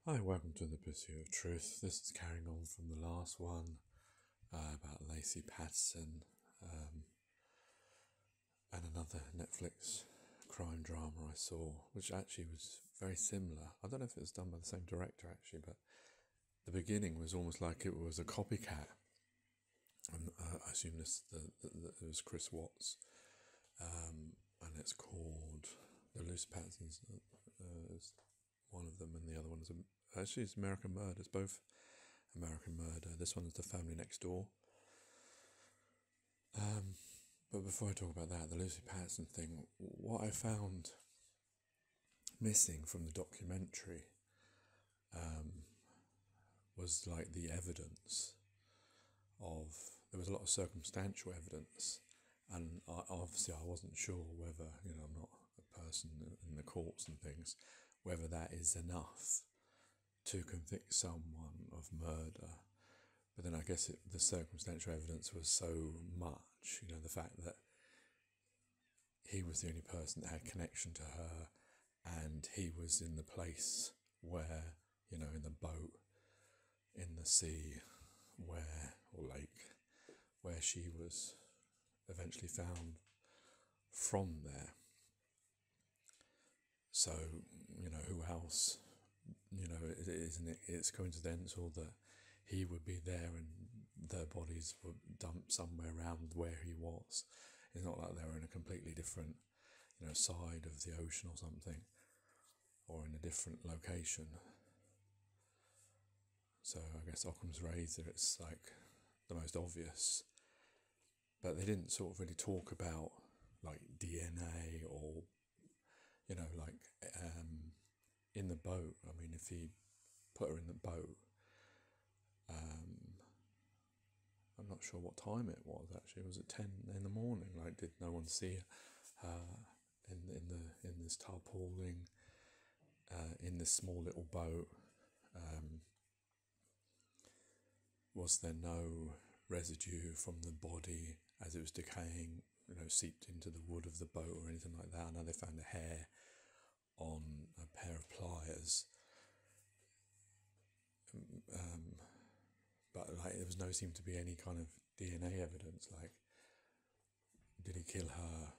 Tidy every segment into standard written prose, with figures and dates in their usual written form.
Hi, welcome to the Pursuit of Truth. This is carrying on from the last one about Lacey Patterson and another Netflix crime drama I saw, which actually was very similar. I don't know if it was done by the same director actually, but the beginning was almost like it was a copycat. And I assume it was Chris Watts, and it's called The Lucy Patterson's. Is one of them, and the other one is actually it's American Murder. It's both American Murder. This one is The Family Next Door. But before I talk about that, the Lucy Patterson thing, what I found missing from the documentary was like the evidence of. There was a lot of circumstantial evidence, and obviously I wasn't sure whether, I'm not a person in the courts and things, whether that is enough to convict someone of murder. But then I guess the circumstantial evidence was so much, the fact that he was the only person that had connection to her, and he was in the place where, in the boat, in the sea, or lake, where she was eventually found from there. So, who else? It's coincidental that he would be there and their bodies were dumped somewhere around where he was. It's not like they were in a completely different, side of the ocean or something, or in a different location. So I guess Occam's razor, it's like the most obvious. But they didn't sort of really talk about like DNA or, in the boat. I mean, if he put her in the boat, I'm not sure what time it was actually. Was it 10 in the morning? Like, did no one see her in this tarpaulin, in this small little boat? Was there no residue from the body as it was decaying, seeped into the wood of the boat or anything like that? I know they found a hair on a pair of pliers, but like there was no seem to be any kind of DNA evidence. Like, did he kill her?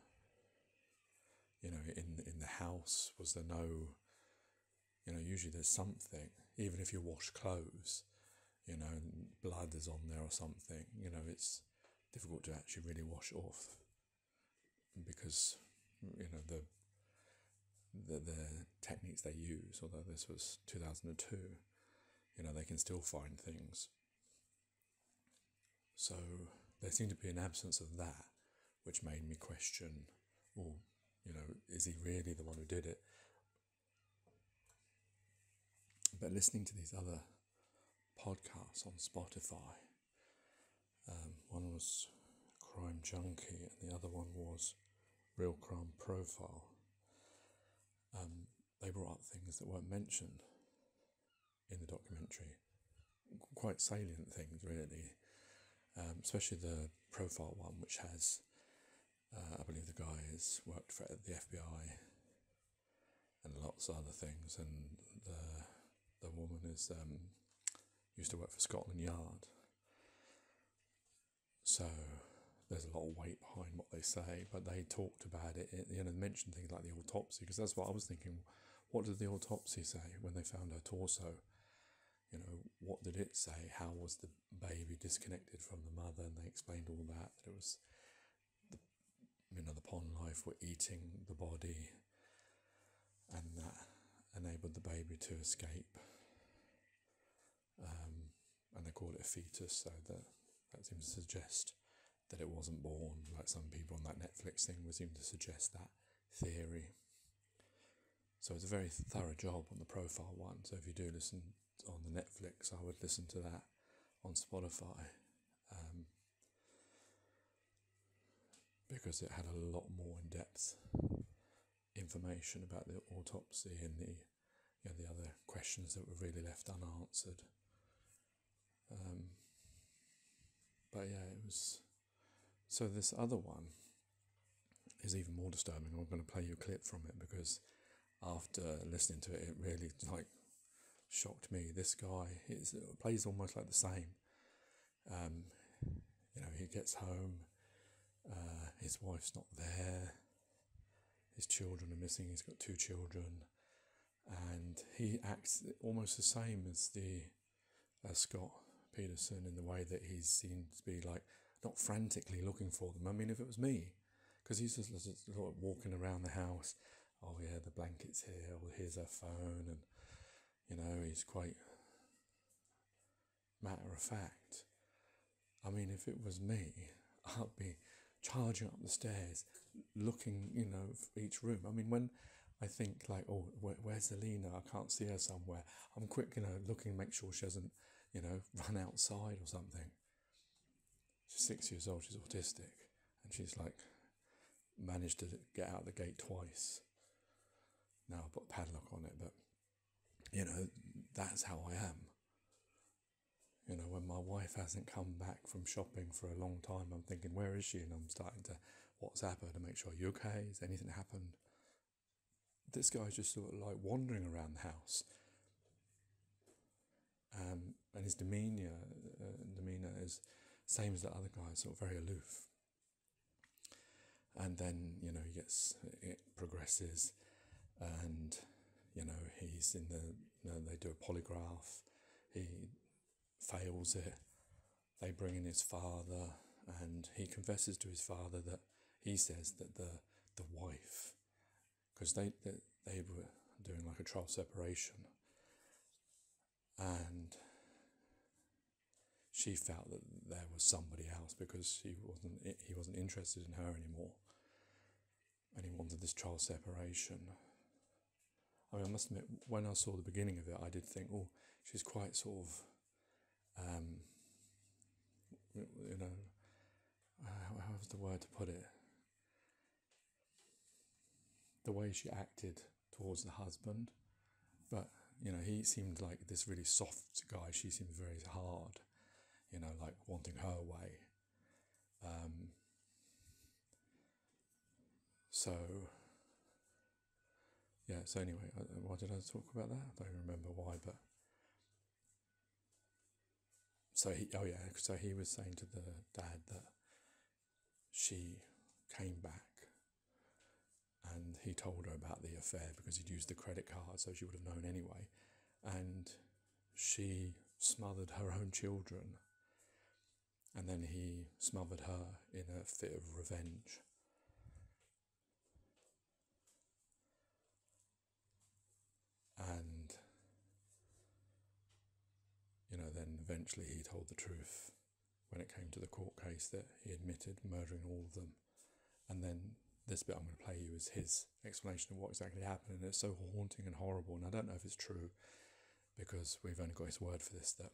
In the house, was there no? Usually there's something. Even if you wash clothes, and blood is on there or something, it's difficult to actually really wash off because, the techniques they use, although this was 2002, they can still find things. So there seemed to be an absence of that, which made me question, well, is he really the one who did it? But listening to these other podcasts on Spotify, one was Crime Junkie and the other one was Real Crime Profile. They brought up things that weren't mentioned in the documentary, quite salient things really, especially the profile one, which has, I believe the guy has worked for the FBI and lots of other things, and the woman is used to work for Scotland Yard. So there's a lot of weight behind what they say, but they talked about it, mentioned things like the autopsy, because that's what I was thinking. What did the autopsy say when they found her torso? What did it say? How was the baby disconnected from the mother? And they explained all that it was the pond life were eating the body, and that enabled the baby to escape. And they called it a fetus, so that seems to suggest that it wasn't born, like some people on that Netflix thing would seem to suggest that theory. So it's a very thorough job on the profile one. So if you do listen on the Netflix, I would listen to that on Spotify, because it had a lot more in-depth information about the autopsy and the other questions that were really left unanswered. But yeah, it was. So this other one is even more disturbing. I'm going to play you a clip from it because after listening to it, it really shocked me. This guy plays almost like the same. He gets home, his wife's not there, his children are missing, he's got 2 children, and he acts almost the same as Scott Peterson in the way that he seems to be like not frantically looking for them. I mean, if it was me, because he's just sort of walking around the house, oh yeah, the blanket's here, or here's her phone, and he's quite matter of fact. I mean, if it was me, I'd be charging up the stairs, looking, for each room. I mean, when I think like, oh, where's Alina? I can't see her somewhere. I'm quick, looking, make sure she hasn't, run outside or something. She's 6 years old, she's autistic, and she's like managed to get out the gate twice. Now I've put a padlock on it, but that's how I am. When my wife hasn't come back from shopping for a long time, I'm thinking, where is she? And I'm starting to WhatsApp her to make sure, are you okay? Has anything happened? This guy's just sort of like wandering around the house. And his demeanour is same as the other guy, sort of very aloof. And then, it progresses, and, he's in they do a polygraph, he fails it, they bring in his father, and he confesses to his father that he says that the wife, because they were doing like a trial separation, and she felt that there was somebody else because he wasn't interested in her anymore, and he wanted this trial separation. I mean, I must admit, when I saw the beginning of it, I did think, oh, she's quite sort of, how's the word to put it? The way she acted towards the husband, but he seemed like this really soft guy. She seemed very hard, like wanting her way. So anyway, why did I talk about that? I don't remember why, but so he was saying to the dad that she came back, and he told her about the affair because he'd used the credit card, so she would have known anyway, and she smothered her own children, and then he smothered her in a fit of revenge. And, then eventually he told the truth when it came to the court case, that he admitted murdering all of them. And then this bit I'm going to play you is his explanation of what exactly happened, and it's so haunting and horrible, and I don't know if it's true because we've only got his word for this, that,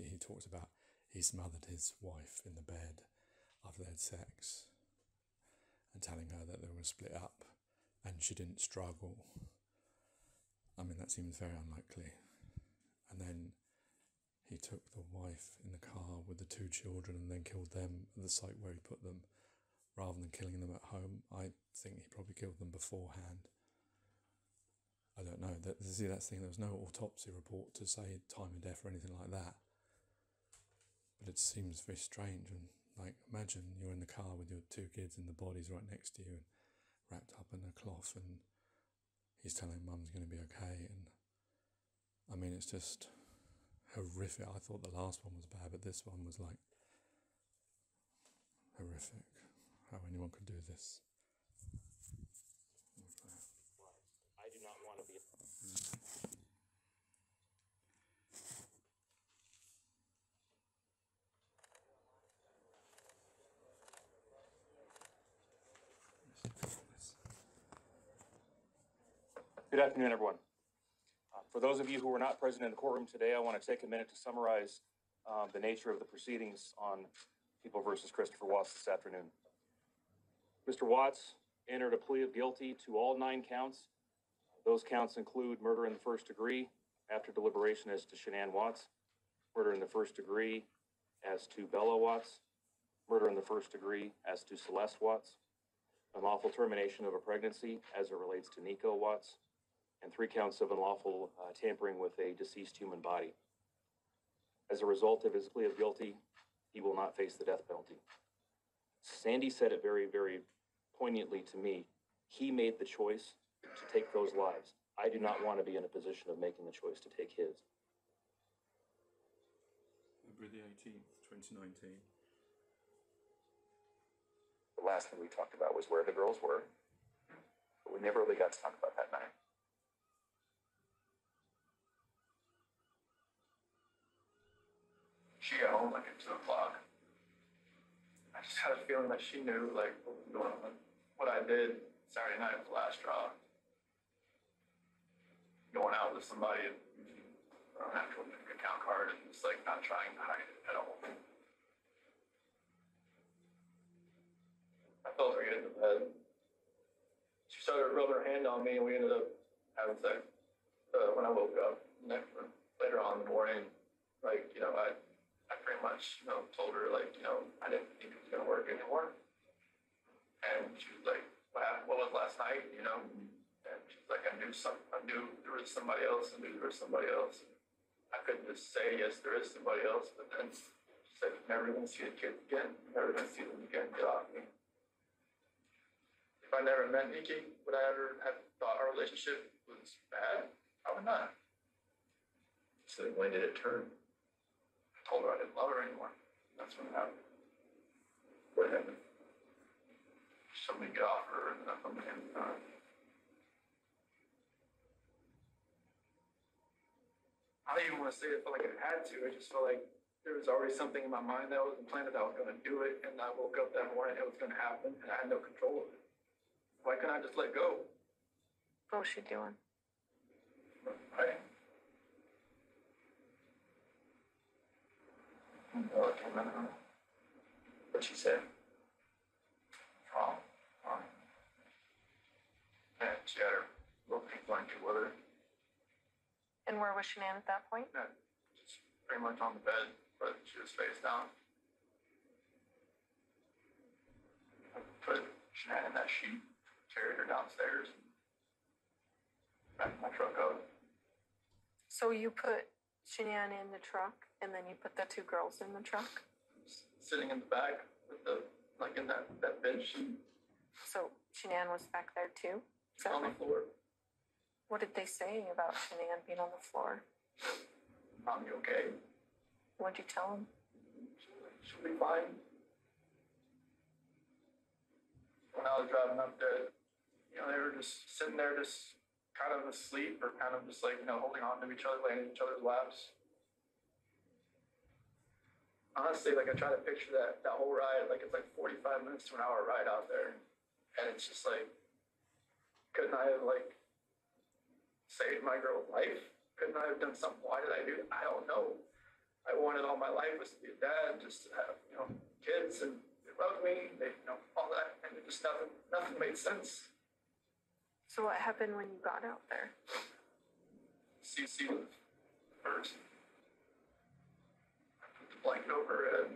he talks about he smothered his wife in the bed after they had sex and telling her that they were split up, and she didn't struggle. I mean, that seems very unlikely. And then he took the wife in the car with the 2 children and then killed them at the site where he put them, rather than killing them at home. I think he probably killed them beforehand. I don't know. That's the thing. There was no autopsy report to say time of death or anything like that. But it seems very strange. And like, imagine you're in the car with your 2 kids and the body's right next to you and wrapped up in a cloth, and he's telling Mum's going to be okay. And I mean, it's just horrific. I thought the last one was bad, but this one was like horrific. How anyone could do this. I do not want to be. Good afternoon, everyone. For those of you who were not present in the courtroom today, I want to take a minute to summarize the nature of the proceedings on People versus Christopher Watts this afternoon. Mr. Watts entered a plea of guilty to all 9 counts. Those counts include murder in the first degree after deliberation as to Shanann Watts, murder in the first degree as to Bella Watts, murder in the first degree as to Celeste Watts, unlawful termination of a pregnancy as it relates to Nico Watts, and 3 counts of unlawful tampering with a deceased human body. As a result of his plea of guilty, he will not face the death penalty. Sandy said it very, very poignantly to me. He made the choice to take those lives. I do not want to be in a position of making the choice to take his. February the 18th, 2019. The last thing we talked about was where the girls were, but we never really got to talk about that night. She got home like at 2 o'clock. I just had a feeling that she knew like what was going on. What I did Saturday night was the last straw. Going out with somebody and an actual bank account card and just like not trying to hide it at all. I felt her get in the bed. She started rubbing her hand on me and we ended up having sex when I woke up later on in the morning. Like, you know, I pretty much, you know, told her like, you know, I didn't think it was gonna work anymore. And she was like, what was last night, you know? And she's like, I knew there was somebody else, I knew there was somebody else. I couldn't just say, yes, there is somebody else, but then she said, you're never gonna see the kids again, you're never gonna see them again, get off me. If I never met Nikki, would I ever have thought our relationship was bad? Probably not. So when did it turn? I told her I didn't love her anymore. That's when it happened. What happened? Somebody get off her and then I'm I don't even want to say it, I felt like I had to. I just felt like there was already something in my mind that was implanted that I was going to do it, and I woke up that morning and it was going to happen, and I had no control of it. Why couldn't I just let go? What was she doing? Right? Oh, I can't remember. What she said? Wrong. And she had her little pink blanket with her. And where was Shanann at that point? Yeah, just pretty much on the bed, but she was face down. I put Shanann in that sheet, carried her downstairs, and backed my truck up. So you put Shanann in the truck, and then you put the 2 girls in the truck? Sitting in the back with the, like in that bench sheet So Shanann was back there too? Is that on the right? floor. What did they say about Shanann being on the floor? Mommy, okay? What'd you tell them? She'll be fine. When I was driving up there, you know, they were just sitting there, just kind of asleep or kind of just like, you know, holding on to each other, laying in each other's laps. Honestly, like I try to picture that whole ride, like it's like 45 minutes to an hour ride out there. And it's just like, couldn't I have like saved my girl's life? Couldn't I have done something? Why did I do it? I don't know. I wanted all my life was to be a dad, just to have, you know, kids, and they loved me, they, you know, all that, and it just nothing made sense. So what happened when you got out there? CC was first. I put the blanket over her head.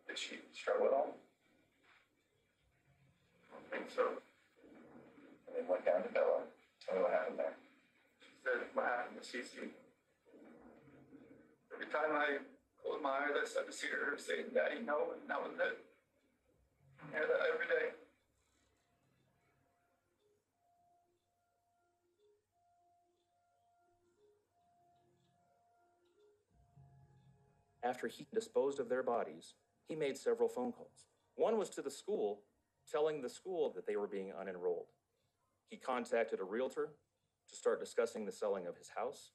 Did she struggle at all? I don't think so. And then went down to Bella. Tell me what happened there. She said what happened to CC. Every time I closed my eyes, I started to see her saying, Daddy, no, and that was it. I hear that every day. After he disposed of their bodies, he made several phone calls. One was to the school, telling the school that they were being unenrolled. He contacted a realtor to start discussing the selling of his house,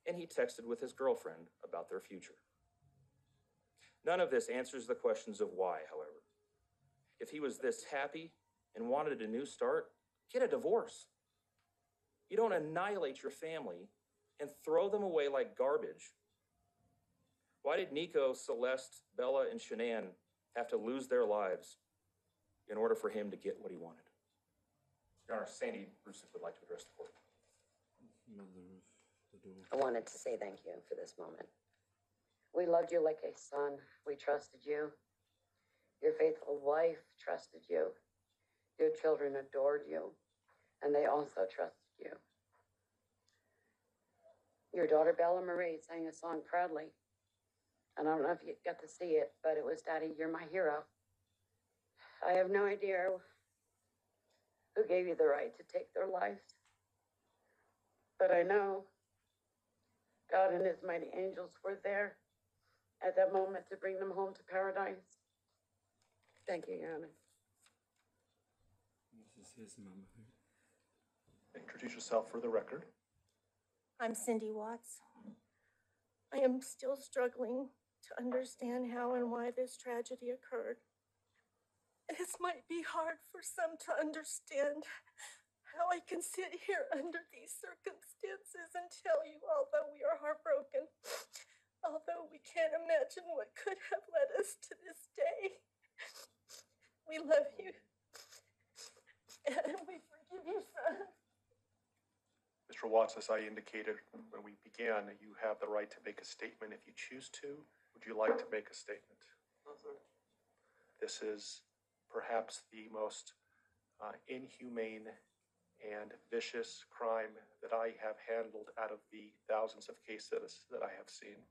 and he texted with his girlfriend about their future. None of this answers the questions of why, however. If he was this happy and wanted a new start, get a divorce. You don't annihilate your family and throw them away like garbage. Why did Nico, Celeste, Bella, and Shanann have to lose their lives in order for him to get what he wanted? Your Honor, Sandy Bruce would like to address the court. Mother of the daughter. I wanted to say thank you for this moment. We loved you like a son. We trusted you. Your faithful wife trusted you. Your children adored you, and they also trusted you. Your daughter Bella Marie sang a song proudly. And I don't know if you got to see it, but it was Daddy, You're My Hero. I have no idea who gave you the right to take their lives. But I know God and his mighty angels were there at that moment to bring them home to paradise. Thank you, Your Honor. This is his mama. Introduce yourself for the record. I'm Cindy Watts. I am still struggling to understand how and why this tragedy occurred. This might be hard for some to understand how I can sit here under these circumstances and tell you, although we are heartbroken, although we can't imagine what could have led us to this day. We love you, and we forgive you, son. Mr. Watts, as I indicated when we began, you have the right to make a statement if you choose to. Would you like to make a statement? No, sir. This is perhaps the most inhumane and vicious crime that I have handled out of the thousands of cases that I have seen.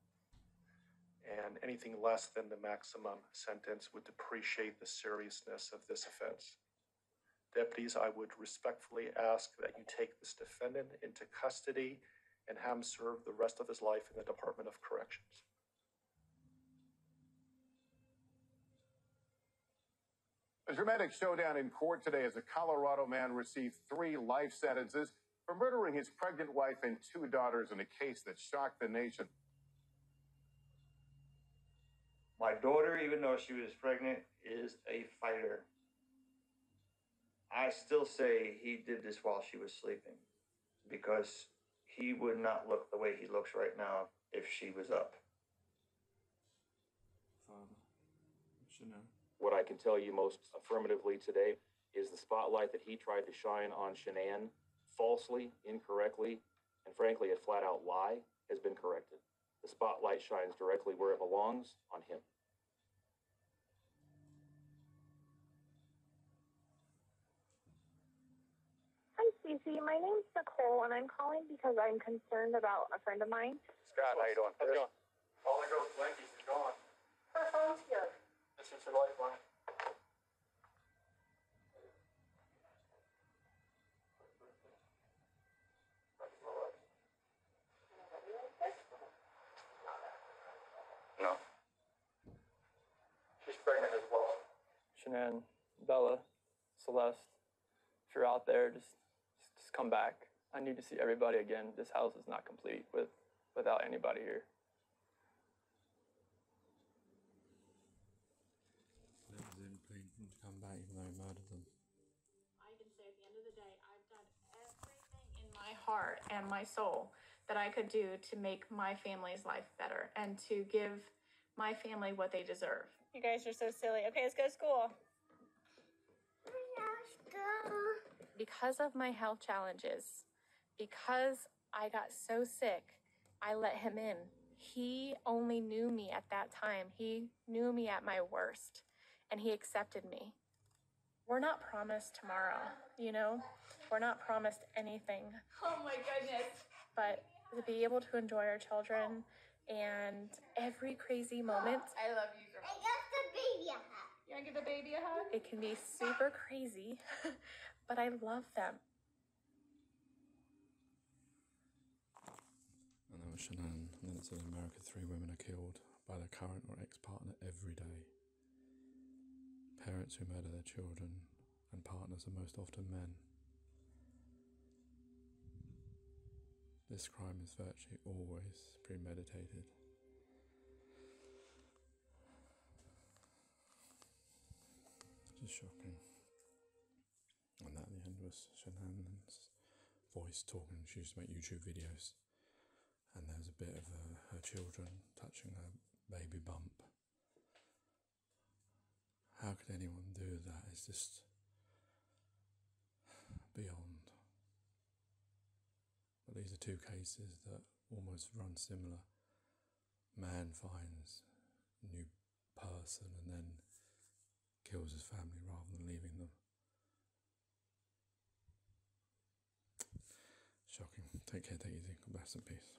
And anything less than the maximum sentence would depreciate the seriousness of this offense. Deputies, I would respectfully ask that you take this defendant into custody and have him serve the rest of his life in the Department of Corrections. A dramatic showdown in court today as a Colorado man received 3 life sentences for murdering his pregnant wife and 2 daughters in a case that shocked the nation. My daughter, even though she was pregnant, is a fighter. I still say he did this while she was sleeping because he would not look the way he looks right now if she was up. Shanann. What I can tell you most affirmatively today is the spotlight that he tried to shine on Shanann falsely, incorrectly, and frankly a flat out lie has been corrected. The spotlight shines directly where it belongs, on him. Hi, Stacey. My name's Nicole, and I'm calling because I'm concerned about a friend of mine. Scott, how you doing? How's it going? All the girls blankies is gone. Her phone's here. This is your lifeline. No. She's pregnant as well. Shanann, Bella, Celeste, if you're out there, just come back. I need to see everybody again. This house is not complete without anybody here. Let him plead to come back even though he murdered them. I can say at the end of the day, I've done everything in my heart and my soul that I could do to make my family's life better and to give my family what they deserve. You guys are so silly. Okay, let's go to school. Because of my health challenges, because I got so sick, I let him in. He only knew me at that time. He knew me at my worst, and he accepted me. We're not promised tomorrow, you know? We're not promised anything. Oh my goodness. But to be able to enjoy our children and every crazy moment. I love you, girl. I got the baby a hug. You want to give the baby a hug? It can be super crazy, but I love them. And that was Shanann. And then it said in America 3 women are killed by their current or ex-partner every day. Parents who murder their children and partners are most often men. This crime is virtually always premeditated. Just shocking. And that at the end was Shanann's voice talking. She used to make YouTube videos. And there's a bit of her children touching her baby bump. How could anyone do that? It's just beyond. But these are 2 cases that almost run similar. Man finds a new person and then kills his family rather than leaving them. Shocking. Take care, take it easy. God bless and peace.